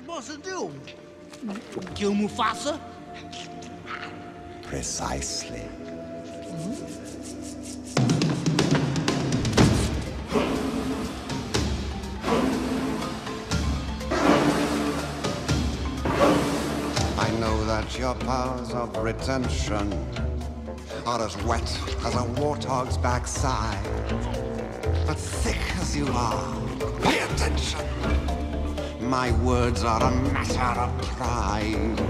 supposed to do? Kill Mufasa? Precisely. I know that your powers of retention are as wet as a warthog's backside. But thick as you are, pay attention. My words are a matter of pride.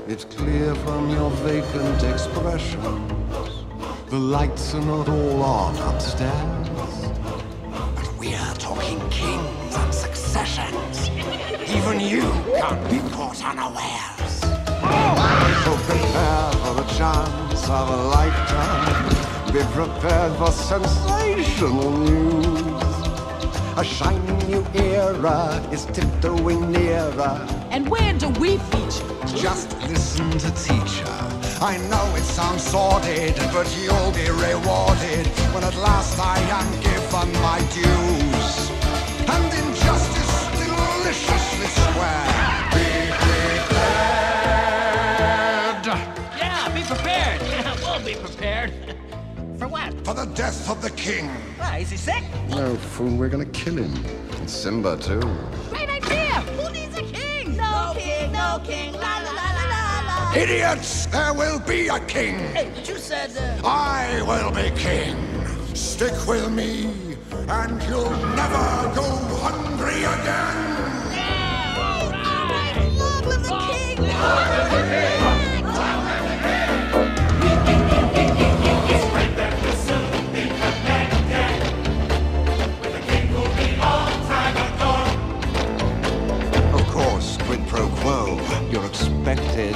It's clear from your vacant expressions, the lights are not all on upstairs. But we're talking kings and successions. Even you can't be caught unawares. So prepare for the chance of a lifetime. Be prepared for sensational news. A shining new era is tiptoeing nearer. And where do we feature? Just listen to teacher. I know it sounds sordid, but you'll be rewarded when at last I am given my dues. And injustice deliciously square. Be prepared. Yeah, be prepared. We'll be prepared. For what? For the death of the king. Why, is he sick? No, fool, we're gonna kill him. And Simba, too. Great idea! Who needs a king? No king, no king, la la la la la la. Idiots! There will be a king! Hey, but you said, I will be king. Stick with me, and you'll never go hungry again. Long live the king! Of course, quid pro quo, you're expected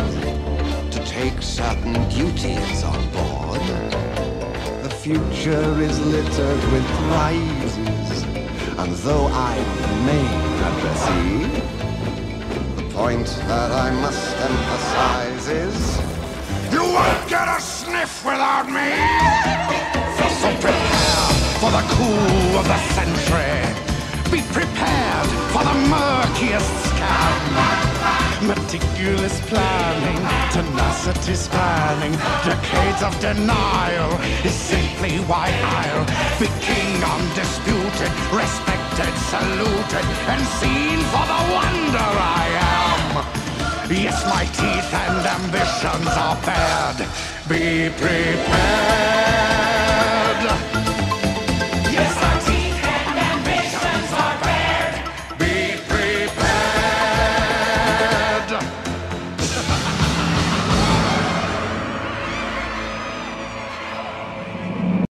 to take certain duties on board. The future is littered with prizes, and though I remain addressee, the point that I must emphasize is you won't get a sniff without me! So prepare for the coup of the century. Be prepared for the murkiest scam. Meticulous planning, tenacity spanning, decades of denial is simply why I'll be king undisputed, respected, saluted, and seen for the wonder I am. Yes, my teeth and ambitions are bared. Be prepared.